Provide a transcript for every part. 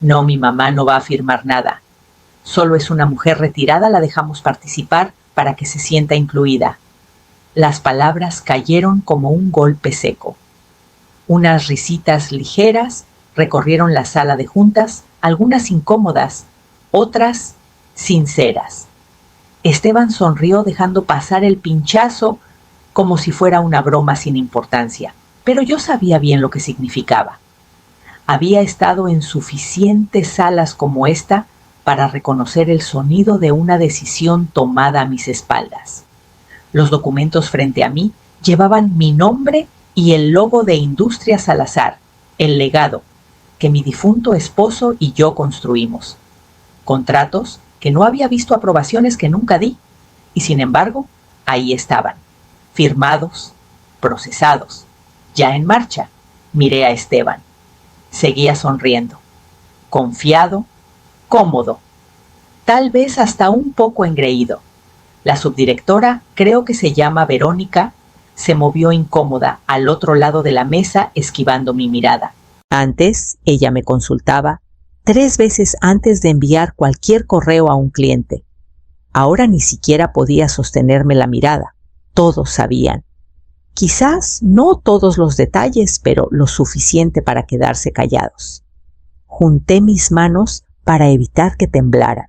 No, mi mamá no va a firmar nada. Solo es una mujer retirada, la dejamos participar para que se sienta incluida. Las palabras cayeron como un golpe seco. Unas risitas ligeras recorrieron la sala de juntas, algunas incómodas, otras sinceras. Esteban sonrió dejando pasar el pinchazo como si fuera una broma sin importancia, pero yo sabía bien lo que significaba. Había estado en suficientes salas como esta para reconocer el sonido de una decisión tomada a mis espaldas. Los documentos frente a mí llevaban mi nombre y el logo de Industrias Salazar, el legado que mi difunto esposo y yo construimos. Contratos que no había visto, aprobaciones que nunca di, y sin embargo, ahí estaban, firmados, procesados, ya en marcha. Miré a Esteban. Seguía sonriendo, confiado, cómodo, tal vez hasta un poco engreído. La subdirectora, creo que se llama Verónica, se movió incómoda al otro lado de la mesa, esquivando mi mirada. Antes, ella me consultaba 3 veces antes de enviar cualquier correo a un cliente. Ahora ni siquiera podía sostenerme la mirada. Todos sabían. Quizás no todos los detalles, pero lo suficiente para quedarse callados. Junté mis manos para evitar que temblaran.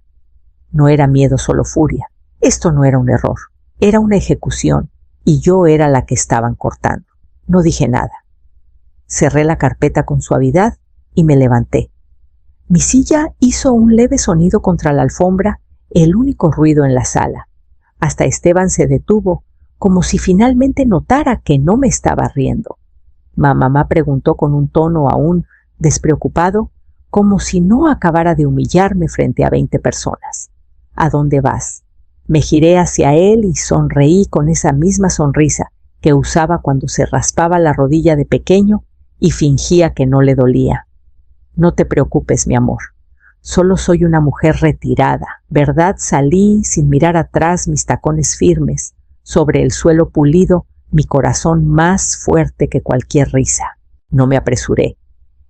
No era miedo, solo furia. Esto no era un error, era una ejecución, y yo era la que estaban cortando. No dije nada. Cerré la carpeta con suavidad y me levanté. Mi silla hizo un leve sonido contra la alfombra, el único ruido en la sala. Hasta Esteban se detuvo, como si finalmente notara que no me estaba riendo. Mamá preguntó con un tono aún despreocupado, como si no acabara de humillarme frente a 20 personas. ¿A dónde vas? Me giré hacia él y sonreí con esa misma sonrisa que usaba cuando se raspaba la rodilla de pequeño y fingía que no le dolía. No te preocupes, mi amor. Solo soy una mujer retirada, ¿verdad? Salí sin mirar atrás, mis tacones firmes, sobre el suelo pulido, mi corazón más fuerte que cualquier risa. No me apresuré.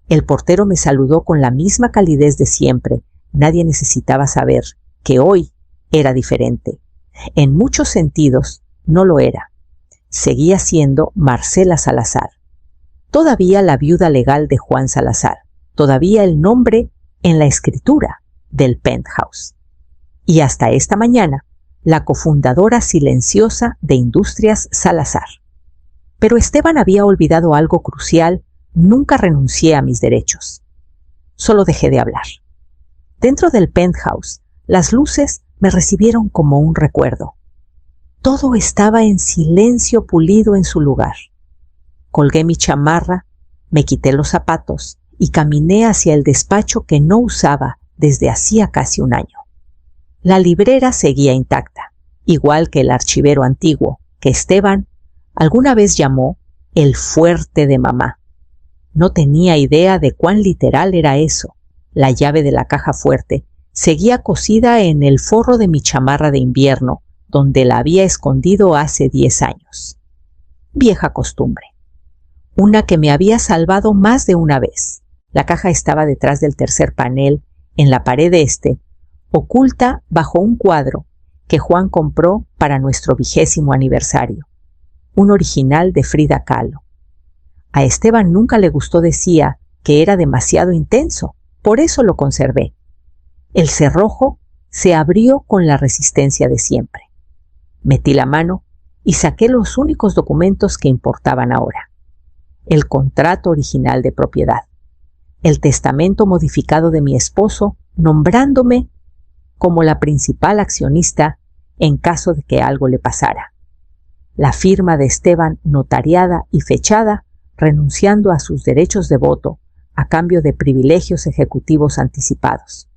El portero me saludó con la misma calidez de siempre. Nadie necesitaba saber que hoy era diferente. En muchos sentidos, no lo era. Seguía siendo Marcela Salazar. Todavía la viuda legal de Juan Salazar. Todavía el nombre en la escritura del penthouse. Y hasta esta mañana, la cofundadora silenciosa de Industrias Salazar. Pero Esteban había olvidado algo crucial. Nunca renuncié a mis derechos. Solo dejé de hablar. Dentro del penthouse, las luces me recibieron como un recuerdo. Todo estaba en silencio pulido en su lugar. Colgué mi chamarra, me quité los zapatos y caminé hacia el despacho que no usaba desde hacía casi un año. La librera seguía intacta, igual que el archivero antiguo que Esteban alguna vez llamó el fuerte de mamá. No tenía idea de cuán literal era eso. La llave de la caja fuerte seguía cosida en el forro de mi chamarra de invierno, donde la había escondido hace 10 años. Vieja costumbre. Una que me había salvado más de una vez. La caja estaba detrás del tercer panel, en la pared oculta bajo un cuadro que Juan compró para nuestro 20º aniversario. Un original de Frida Kahlo. A Esteban nunca le gustó, decía que era demasiado intenso, por eso lo conservé. El cerrojo se abrió con la resistencia de siempre. Metí la mano y saqué los únicos documentos que importaban ahora. El contrato original de propiedad. El testamento modificado de mi esposo, nombrándome como la principal accionista en caso de que algo le pasara. La firma de Esteban notariada y fechada, renunciando a sus derechos de voto a cambio de privilegios ejecutivos anticipados.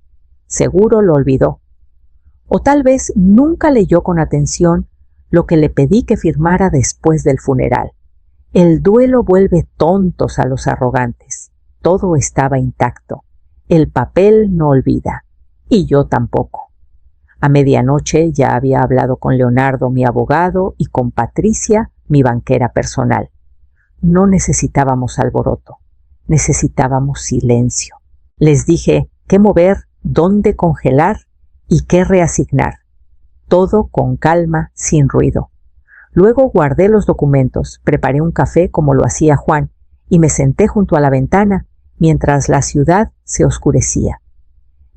Seguro lo olvidó. O tal vez nunca leyó con atención lo que le pedí que firmara después del funeral. El duelo vuelve tontos a los arrogantes. Todo estaba intacto. El papel no olvida. Y yo tampoco. A medianoche ya había hablado con Leonardo, mi abogado, y con Patricia, mi banquera personal. No necesitábamos alboroto. Necesitábamos silencio. Les dije qué mover, dónde congelar y qué reasignar. Todo con calma, sin ruido. Luego guardé los documentos, preparé un café como lo hacía Juan y me senté junto a la ventana mientras la ciudad se oscurecía.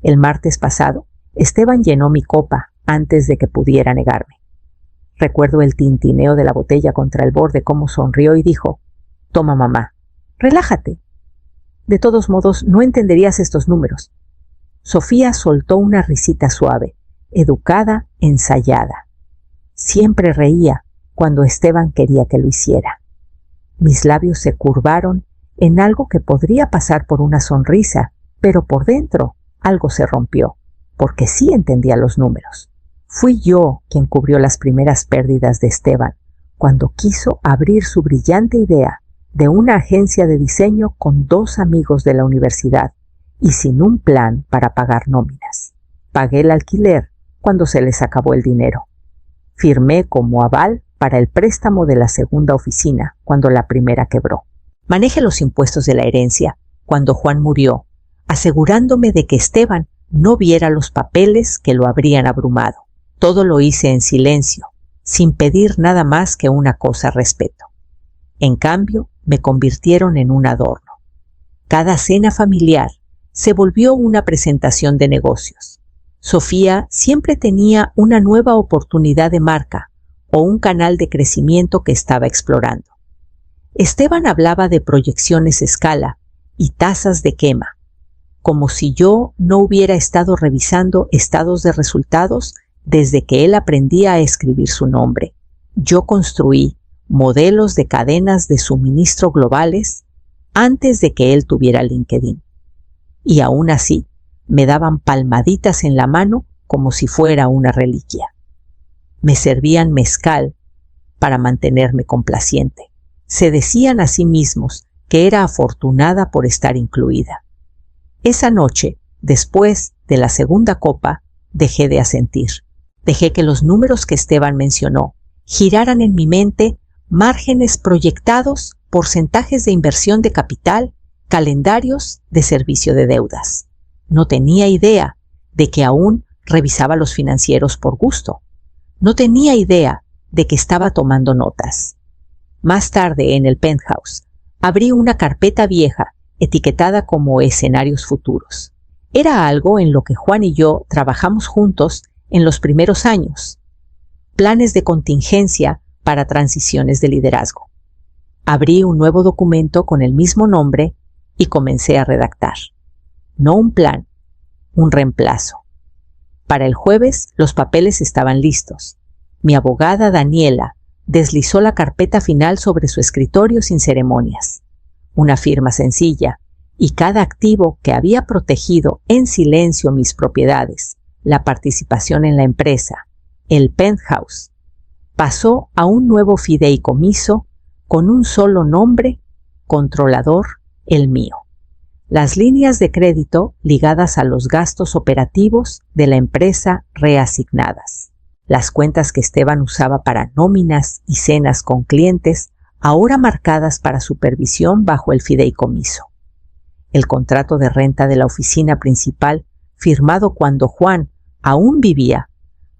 El martes pasado, Esteban llenó mi copa antes de que pudiera negarme. Recuerdo el tintineo de la botella contra el borde, cómo sonrió y dijo: «Toma, mamá, relájate. De todos modos, no entenderías estos números». Sofía soltó una risita suave, educada, ensayada. Siempre reía cuando Esteban quería que lo hiciera. Mis labios se curvaron en algo que podría pasar por una sonrisa, pero por dentro algo se rompió, porque sí entendía los números. Fui yo quien cubrió las primeras pérdidas de Esteban, cuando quiso abrir su brillante idea de una agencia de diseño con 2 amigos de la universidad y sin un plan para pagar nóminas. Pagué el alquiler cuando se les acabó el dinero. Firmé como aval para el préstamo de la segunda oficina cuando la primera quebró. Manejé los impuestos de la herencia cuando Juan murió, asegurándome de que Esteban no viera los papeles que lo habrían abrumado. Todo lo hice en silencio, sin pedir nada más que una cosa: respeto. En cambio, me convirtieron en un adorno. Cada cena familiar se volvió una presentación de negocios. Sofía siempre tenía una nueva oportunidad de marca o un canal de crecimiento que estaba explorando. Esteban hablaba de proyecciones a escala y tasas de quema, como si yo no hubiera estado revisando estados de resultados desde que él aprendía a escribir su nombre. Yo construí modelos de cadenas de suministro globales antes de que él tuviera LinkedIn. Y aún así, me daban palmaditas en la mano como si fuera una reliquia. Me servían mezcal para mantenerme complaciente. Se decían a sí mismos que era afortunada por estar incluida. Esa noche, después de la segunda copa, dejé de asentir. Dejé que los números que Esteban mencionó giraran en mi mente márgenes proyectados, porcentajes de inversión de capital, calendarios de servicio de deudas. No tenía idea de que aún revisaba los financieros por gusto. No tenía idea de que estaba tomando notas. Más tarde, en el penthouse, abrí una carpeta vieja etiquetada como escenarios futuros. Era algo en lo que Juan y yo trabajamos juntos en los primeros años. Planes de contingencia para transiciones de liderazgo. Abrí un nuevo documento con el mismo nombre y comencé a redactar. No un plan, un reemplazo. Para el jueves los papeles estaban listos. Mi abogada Daniela deslizó la carpeta final sobre su escritorio sin ceremonias. Una firma sencilla y cada activo que había protegido en silencio mis propiedades, la participación en la empresa, el penthouse, pasó a un nuevo fideicomiso con un solo nombre, controlador, el mío. Las líneas de crédito ligadas a los gastos operativos de la empresa reasignadas. Las cuentas que Esteban usaba para nóminas y cenas con clientes, ahora marcadas para supervisión bajo el fideicomiso. El contrato de renta de la oficina principal, firmado cuando Juan aún vivía,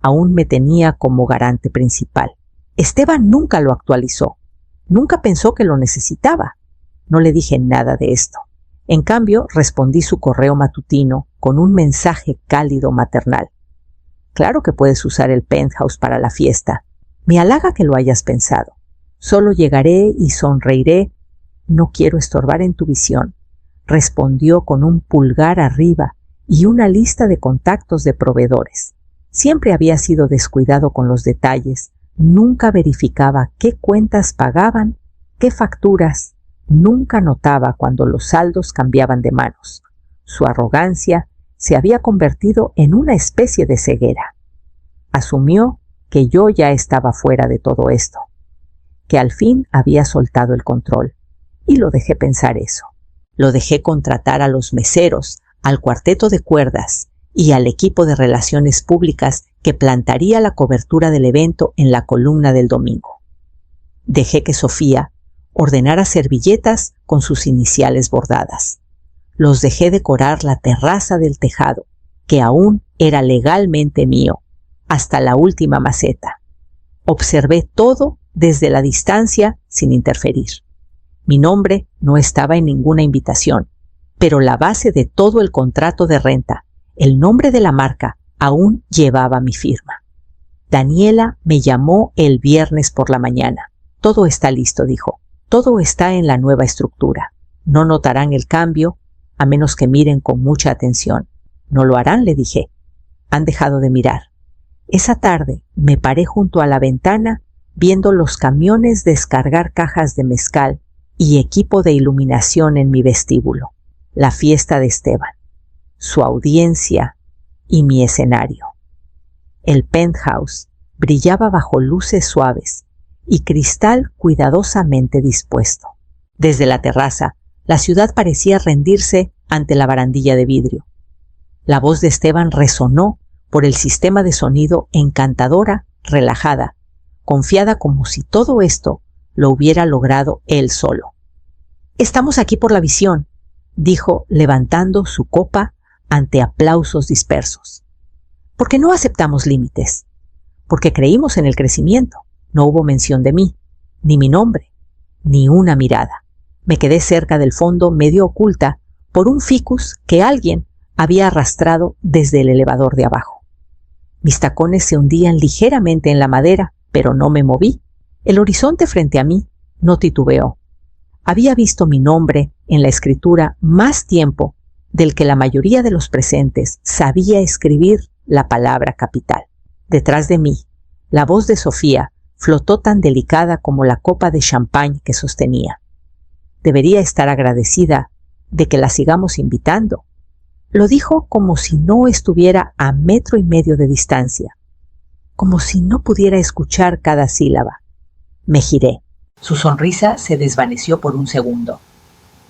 aún me tenía como garante principal. Esteban nunca lo actualizó. Nunca pensó que lo necesitaba. No le dije nada de esto. En cambio, respondí su correo matutino con un mensaje cálido maternal. Claro que puedes usar el penthouse para la fiesta. Me halaga que lo hayas pensado. Solo llegaré y sonreiré. No quiero estorbar en tu visión. Respondió con un pulgar arriba y una lista de contactos de proveedores. Siempre había sido descuidado con los detalles. Nunca verificaba qué cuentas pagaban, qué facturas. Nunca notaba cuando los saldos cambiaban de manos. Su arrogancia se había convertido en una especie de ceguera. Asumió que yo ya estaba fuera de todo esto, que al fin había soltado el control, y lo dejé pensar eso. Lo dejé contratar a los meseros, al cuarteto de cuerdas y al equipo de relaciones públicas que plantaría la cobertura del evento en la columna del domingo. Dejé que Sofía ordenara servilletas con sus iniciales bordadas. los dejé decorar la terraza del tejado, que aún era legalmente mío, hasta la última maceta. Observé todo desde la distancia sin interferir. Mi nombre no estaba en ninguna invitación, pero la base de todo el contrato de renta, el nombre de la marca, aún llevaba mi firma. Daniela me llamó el viernes por la mañana. Todo está listo, dijo. Todo está en la nueva estructura. No notarán el cambio, a menos que miren con mucha atención. No lo harán, le dije. Han dejado de mirar. Esa tarde me paré junto a la ventana viendo los camiones descargar cajas de mezcal y equipo de iluminación en mi vestíbulo. La fiesta de Esteban, su audiencia y mi escenario. El penthouse brillaba bajo luces suaves y cristal cuidadosamente dispuesto. Desde la terraza, la ciudad parecía rendirse ante la barandilla de vidrio. La voz de Esteban resonó por el sistema de sonido encantadora, relajada, confiada como si todo esto lo hubiera logrado él solo. «Estamos aquí por la visión», dijo levantando su copa ante aplausos dispersos. «Porque no aceptamos límites, porque creímos en el crecimiento. No hubo mención de mí, ni mi nombre, ni una mirada. Me quedé cerca del fondo medio oculta por un ficus que alguien había arrastrado desde el elevador de abajo. Mis tacones se hundían ligeramente en la madera, pero no me moví. El horizonte frente a mí no titubeó. Había visto mi nombre en la escritura más tiempo del que la mayoría de los presentes sabía escribir la palabra capital. Detrás de mí, la voz de Sofía flotó tan delicada como la copa de champán que sostenía. Debería estar agradecida de que la sigamos invitando. Lo dijo como si no estuviera a 1,5 metros de distancia, como si no pudiera escuchar cada sílaba. Me giré. Su sonrisa se desvaneció por un segundo.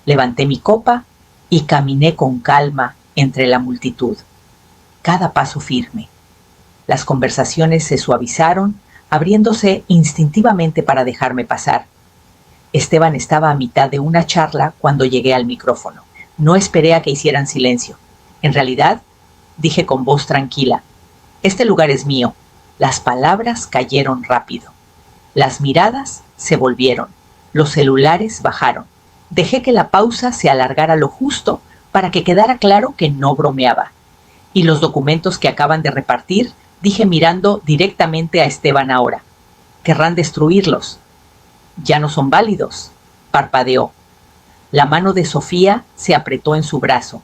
Levanté mi copa y caminé con calma entre la multitud. Cada paso firme. Las conversaciones se suavizaron, abriéndose instintivamente para dejarme pasar. Esteban estaba a mitad de una charla cuando llegué al micrófono. No esperé a que hicieran silencio. En realidad, dije con voz tranquila, «Este lugar es mío». Las palabras cayeron rápido. Las miradas se volvieron. Los celulares bajaron. Dejé que la pausa se alargara lo justo para que quedara claro que no bromeaba. «¿Y los documentos que acaban de repartir?», dije mirando directamente a Esteban ahora. «¿Querrán destruirlos?» «Ya no son válidos», parpadeó. La mano de Sofía se apretó en su brazo.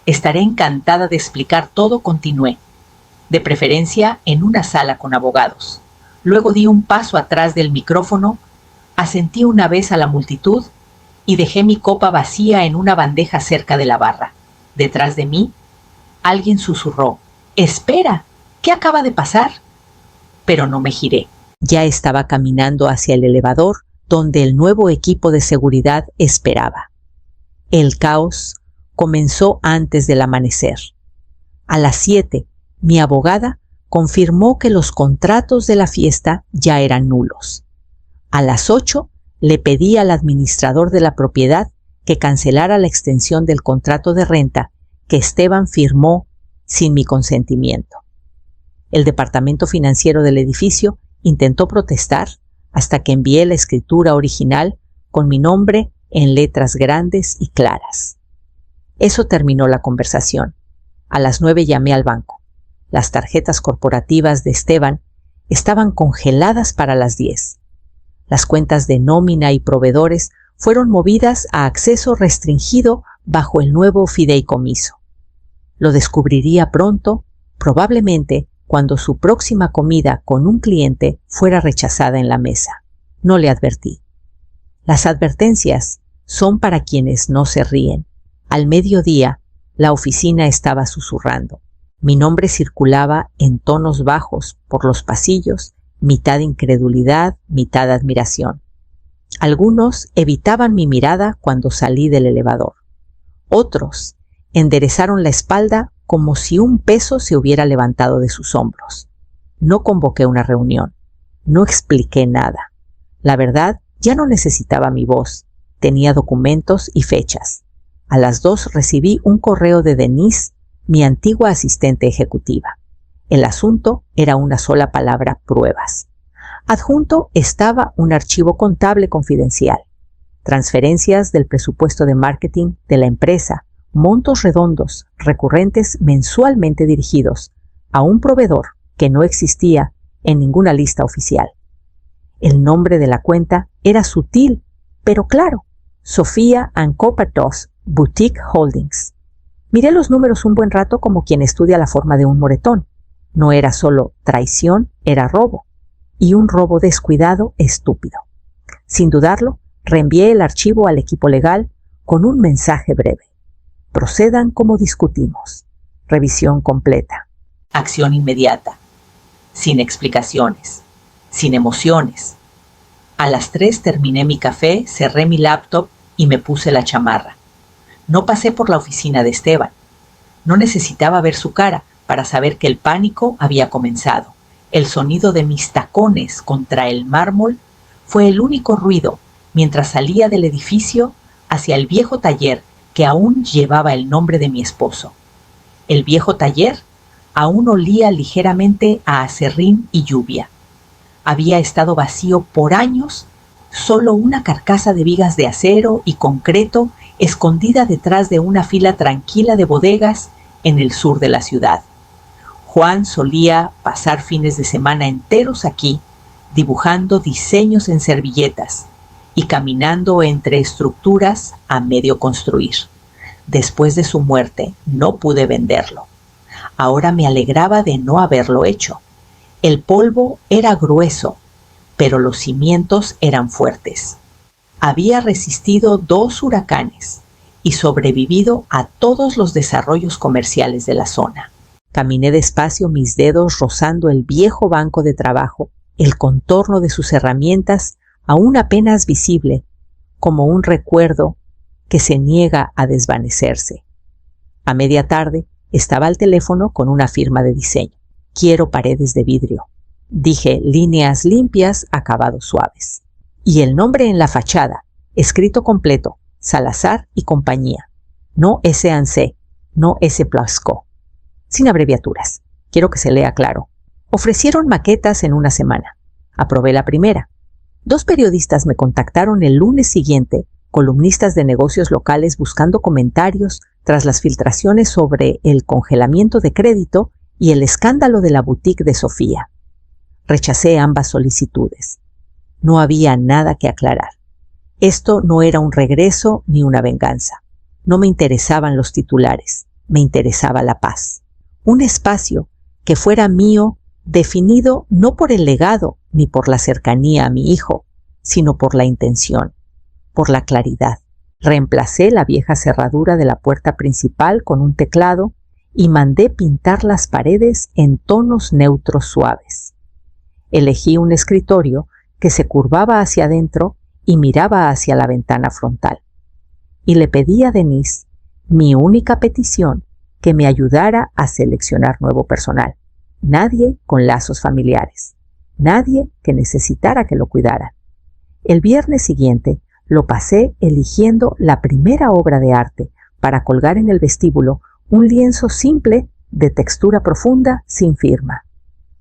«Estaré encantada de explicar todo», continué. «De preferencia en una sala con abogados». Luego di un paso atrás del micrófono, asentí una vez a la multitud y dejé mi copa vacía en una bandeja cerca de la barra. Detrás de mí, alguien susurró, «¡Espera! ¿Qué acaba de pasar?». Pero no me giré. Ya estaba caminando hacia el elevador donde el nuevo equipo de seguridad esperaba. El caos comenzó antes del amanecer. A las 7, mi abogada confirmó que los contratos de la fiesta ya eran nulos. A las 8, le pedí al administrador de la propiedad que cancelara la extensión del contrato de renta que Esteban firmó sin mi consentimiento. El departamento financiero del edificio intentó protestar hasta que envié la escritura original con mi nombre en letras grandes y claras. Eso terminó la conversación. A las 9 llamé al banco. Las tarjetas corporativas de Esteban estaban congeladas para las 10. Las cuentas de nómina y proveedores fueron movidas a acceso restringido bajo el nuevo fideicomiso. Lo descubriría pronto, probablemente cuando su próxima comida con un cliente fuera rechazada en la mesa. No le advertí. Las advertencias son para quienes no se ríen. Al mediodía, la oficina estaba susurrando. Mi nombre circulaba en tonos bajos por los pasillos, mitad incredulidad, mitad admiración. Algunos evitaban mi mirada cuando salí del elevador. Otros enderezaron la espalda como si un peso se hubiera levantado de sus hombros. No convoqué una reunión. No expliqué nada. La verdad, ya no necesitaba mi voz. Tenía documentos y fechas. A las 2 recibí un correo de Denise, mi antigua asistente ejecutiva. El asunto era una sola palabra: pruebas. Adjunto estaba un archivo contable confidencial. Transferencias del presupuesto de marketing de la empresa, montos redondos, recurrentes mensualmente dirigidos a un proveedor que no existía en ninguna lista oficial. El nombre de la cuenta era sutil, pero claro: Sofía & Coppertos Boutique Holdings. Miré los números un buen rato como quien estudia la forma de un moretón. No era solo traición, era robo. Y un robo descuidado, estúpido. Sin dudarlo, reenvié el archivo al equipo legal con un mensaje breve: procedan como discutimos. Revisión completa. Acción inmediata. Sin explicaciones. Sin emociones. A las 3 terminé mi café, cerré mi laptop y me puse la chamarra. No pasé por la oficina de Esteban. No necesitaba ver su cara para saber que el pánico había comenzado. El sonido de mis tacones contra el mármol fue el único ruido mientras salía del edificio hacia el viejo taller que aún llevaba el nombre de mi esposo. El viejo taller aún olía ligeramente a aserrín y lluvia. Había estado vacío por años, solo una carcasa de vigas de acero y concreto escondida detrás de una fila tranquila de bodegas en el sur de la ciudad. Juan solía pasar fines de semana enteros aquí, dibujando diseños en servilletas y caminando entre estructuras a medio construir. Después de su muerte, no pude venderlo. Ahora me alegraba de no haberlo hecho. El polvo era grueso, pero los cimientos eran fuertes. Había resistido 2 huracanes y sobrevivido a todos los desarrollos comerciales de la zona. Caminé despacio, mis dedos rozando el viejo banco de trabajo, el contorno de sus herramientas aún apenas visible, como un recuerdo que se niega a desvanecerse. A media tarde estaba al teléfono con una firma de diseño. Quiero paredes de vidrio. Dije: líneas limpias, acabados suaves. Y el nombre en la fachada, escrito completo: Salazar y compañía. No S&C, no S. Plasco. Sin abreviaturas. Quiero que se lea claro. Ofrecieron maquetas en una semana. Aprobé la primera. 2 periodistas me contactaron el lunes siguiente, columnistas de negocios locales buscando comentarios tras las filtraciones sobre el congelamiento de crédito y el escándalo de la boutique de Sofía. Rechacé ambas solicitudes. No había nada que aclarar. Esto no era un regreso ni una venganza. No me interesaban los titulares, me interesaba la paz. Un espacio que fuera mío, definido no por el legado ni por la cercanía a mi hijo, sino por la intención, por la claridad. Reemplacé la vieja cerradura de la puerta principal con un teclado y mandé pintar las paredes en tonos neutros suaves. Elegí un escritorio que se curvaba hacia adentro y miraba hacia la ventana frontal. Y le pedí a Denise, mi única petición, que me ayudara a seleccionar nuevo personal. Nadie con lazos familiares. Nadie que necesitara que lo cuidaran. El viernes siguiente lo pasé eligiendo la primera obra de arte para colgar en el vestíbulo, un lienzo simple de textura profunda sin firma.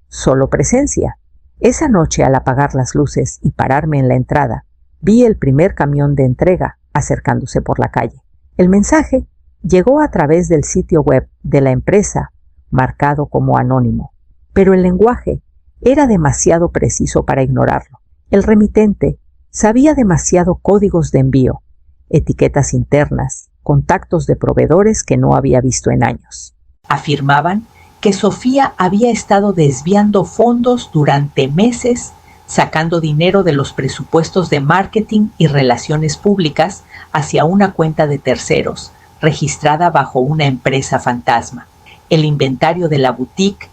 Solo presencia. Esa noche, al apagar las luces y pararme en la entrada, vi el primer camión de entrega acercándose por la calle. El mensaje llegó a través del sitio web de la empresa, marcado como anónimo, pero el lenguaje era demasiado preciso para ignorarlo. El remitente sabía demasiado códigos de envío, etiquetas internas, contactos de proveedores que no había visto en años. Afirmaban que Sofía había estado desviando fondos durante meses, sacando dinero de los presupuestos de marketing y relaciones públicas hacia una cuenta de terceros, registrada bajo una empresa fantasma. El inventario de la boutique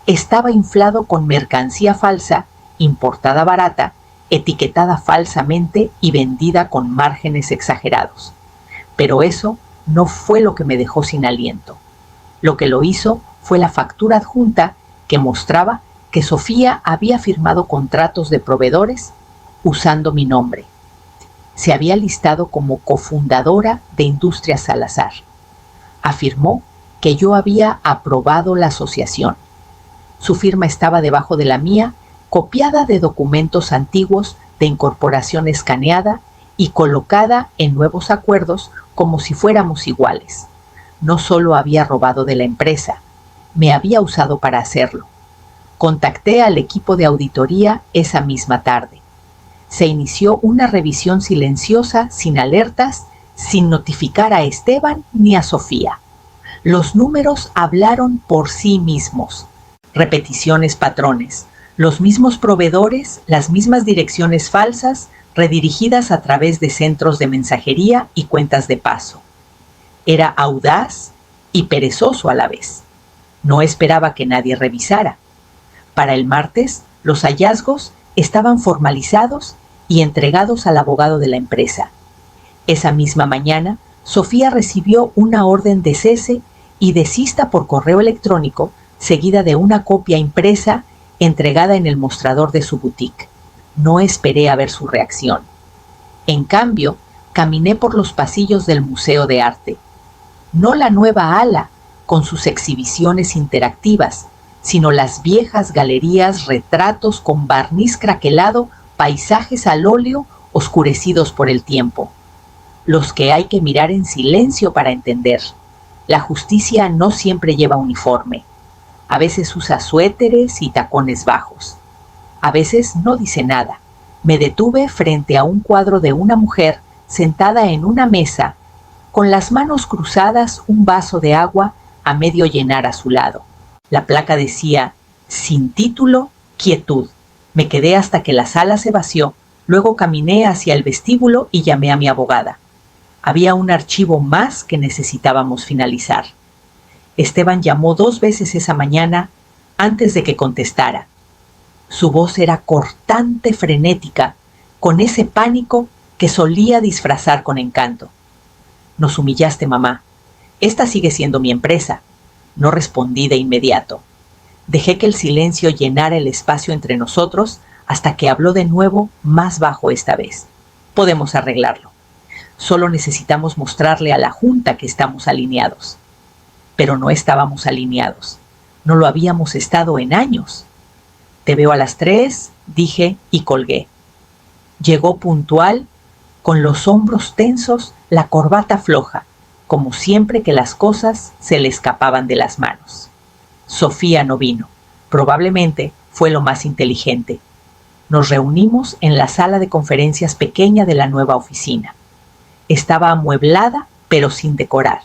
estaba inflado con mercancía falsa, importada barata, etiquetada falsamente y vendida con márgenes exagerados. Pero eso no fue lo que me dejó sin aliento. Lo que lo hizo fue la factura adjunta que mostraba que Sofía había firmado contratos de proveedores usando mi nombre. Se había listado como cofundadora de Industrias Salazar. Afirmó que yo había aprobado la asociación. Su firma estaba debajo de la mía, copiada de documentos antiguos de incorporación escaneada y colocada en nuevos acuerdos como si fuéramos iguales. No solo había robado de la empresa, me había usado para hacerlo. Contacté al equipo de auditoría esa misma tarde. Se inició una revisión silenciosa, sin alertas, sin notificar a Esteban ni a Sofía. Los números hablaron por sí mismos. Repeticiones, patrones, los mismos proveedores, las mismas direcciones falsas, redirigidas a través de centros de mensajería y cuentas de paso. Era audaz y perezoso a la vez. No esperaba que nadie revisara. Para el martes, los hallazgos estaban formalizados y entregados al abogado de la empresa. Esa misma mañana, Sofía recibió una orden de cese y desista por correo electrónico, seguida de una copia impresa entregada en el mostrador de su boutique. No esperé a ver su reacción. En cambio, caminé por los pasillos del Museo de Arte. No la nueva ala, con sus exhibiciones interactivas, sino las viejas galerías, retratos con barniz craquelado, paisajes al óleo oscurecidos por el tiempo. Los que hay que mirar en silencio para entender. La justicia no siempre lleva uniforme. A veces usa suéteres y tacones bajos. A veces no dice nada. Me detuve frente a un cuadro de una mujer sentada en una mesa, con las manos cruzadas, un vaso de agua a medio llenar a su lado. La placa decía, sin título, quietud. Me quedé hasta que la sala se vació, luego caminé hacia el vestíbulo y llamé a mi abogada. Había un archivo más que necesitábamos finalizar. Esteban llamó 2 veces esa mañana antes de que contestara. Su voz era cortante, frenética, con ese pánico que solía disfrazar con encanto. Nos humillaste, mamá. Esta sigue siendo mi empresa. No respondí de inmediato. Dejé que el silencio llenara el espacio entre nosotros hasta que habló de nuevo, más bajo esta vez. Podemos arreglarlo. Solo necesitamos mostrarle a la Junta que estamos alineados. Pero no estábamos alineados. No lo habíamos estado en años. Te veo a las 3, dije y colgué. Llegó puntual, con los hombros tensos, la corbata floja, como siempre que las cosas se le escapaban de las manos. Sofía no vino. Probablemente fue lo más inteligente. Nos reunimos en la sala de conferencias pequeña de la nueva oficina. Estaba amueblada, pero sin decorar.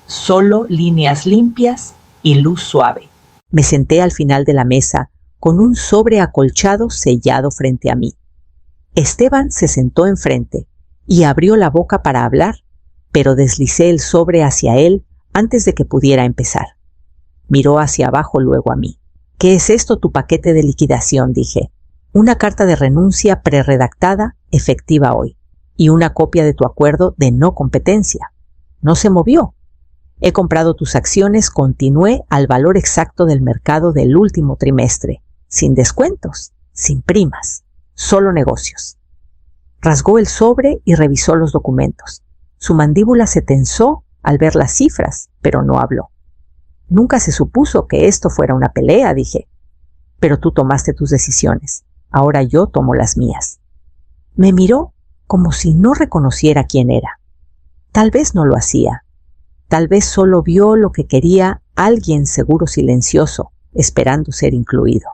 Solo líneas limpias y luz suave. Me senté al final de la mesa, con un sobre acolchado sellado frente a mí. Esteban se sentó enfrente y abrió la boca para hablar, pero deslicé el sobre hacia él antes de que pudiera empezar. Miró hacia abajo, luego a mí. ¿Qué es esto, tu paquete de liquidación?, dije. Una carta de renuncia prerredactada, efectiva hoy, y una copia de tu acuerdo de no competencia. No se movió. He comprado tus acciones, continué, al valor exacto del mercado del último trimestre, sin descuentos, sin primas, solo negocios. Rasgó el sobre y revisó los documentos. Su mandíbula se tensó al ver las cifras, pero no habló. Nunca se supuso que esto fuera una pelea, dije. Pero tú tomaste tus decisiones. Ahora yo tomo las mías. Me miró como si no reconociera quién era. Tal vez no lo hacía. Tal vez solo vio lo que quería alguien seguro silencioso, esperando ser incluido.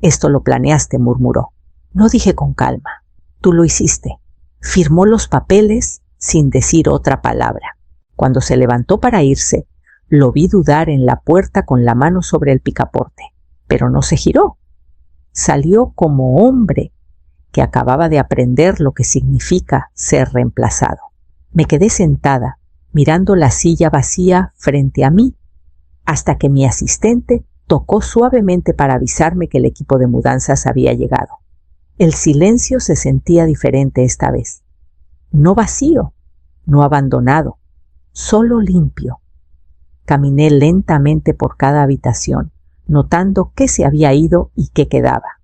Esto lo planeaste, murmuró. No, dije con calma. Tú lo hiciste. Firmó los papeles sin decir otra palabra. Cuando se levantó para irse, lo vi dudar en la puerta con la mano sobre el picaporte, pero no se giró. Salió como hombre que acababa de aprender lo que significa ser reemplazado. Me quedé sentada, mirando la silla vacía frente a mí, hasta que mi asistente tocó suavemente para avisarme que el equipo de mudanzas había llegado. El silencio se sentía diferente esta vez. No vacío, no abandonado, solo limpio. Caminé lentamente por cada habitación, notando qué se había ido y qué quedaba.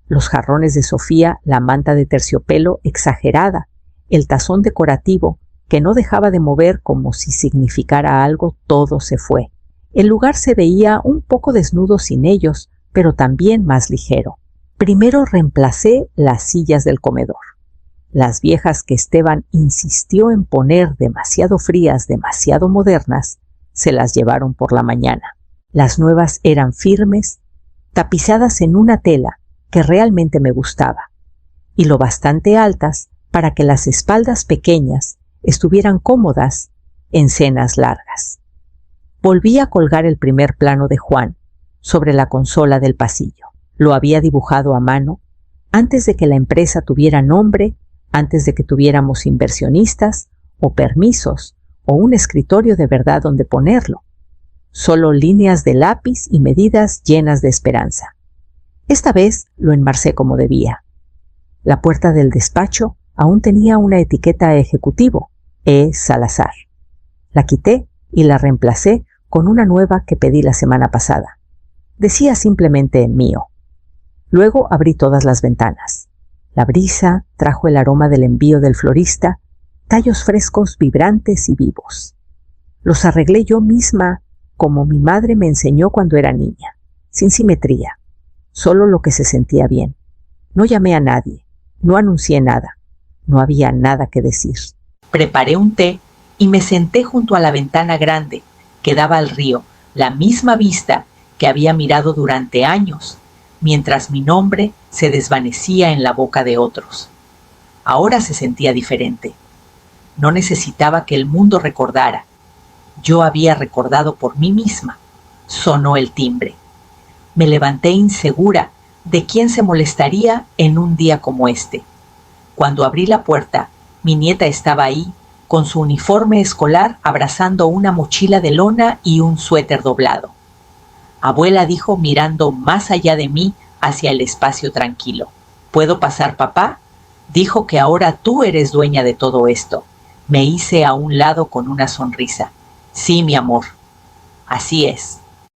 Los jarrones de Sofía, la manta de terciopelo exagerada, el tazón decorativo, que no dejaba de mover como si significara algo, todo se fue. El lugar se veía un poco desnudo sin ellos, pero también más ligero. Primero reemplacé las sillas del comedor. Las viejas que Esteban insistió en poner demasiado frías, demasiado modernas, se las llevaron por la mañana. Las nuevas eran firmes, tapizadas en una tela que realmente me gustaba, y lo bastante altas para que las espaldas pequeñas estuvieran cómodas en cenas largas. Volví a colgar el primer plano de Juan sobre la consola del pasillo. Lo había dibujado a mano antes de que la empresa tuviera nombre, antes de que tuviéramos inversionistas o permisos o un escritorio de verdad donde ponerlo. Solo líneas de lápiz y medidas llenas de esperanza. Esta vez lo enmarcé como debía. La puerta del despacho aún tenía una etiqueta ejecutivo, E. Salazar. La quité y la reemplacé con una nueva que pedí la semana pasada. Decía simplemente mío. Luego abrí todas las ventanas. La brisa trajo el aroma del envío del florista, tallos frescos, vibrantes y vivos. Los arreglé yo misma, como mi madre me enseñó cuando era niña, sin simetría, solo lo que se sentía bien. No llamé a nadie, no anuncié nada, no había nada que decir. Preparé un té y me senté junto a la ventana grande que daba al río, la misma vista que había mirado durante años, mientras mi nombre se desvanecía en la boca de otros. Ahora se sentía diferente. No necesitaba que el mundo recordara. Yo había recordado por mí misma. Sonó el timbre. Me levanté insegura de quién se molestaría en un día como este. Cuando abrí la puerta, mi nieta estaba ahí, con su uniforme escolar abrazando una mochila de lona y un suéter doblado. Abuela dijo mirando más allá de mí hacia el espacio tranquilo. ¿Puedo pasar, papá? Dijo que ahora tú eres dueña de todo esto. Me hice a un lado con una sonrisa. Sí, mi amor. Así es.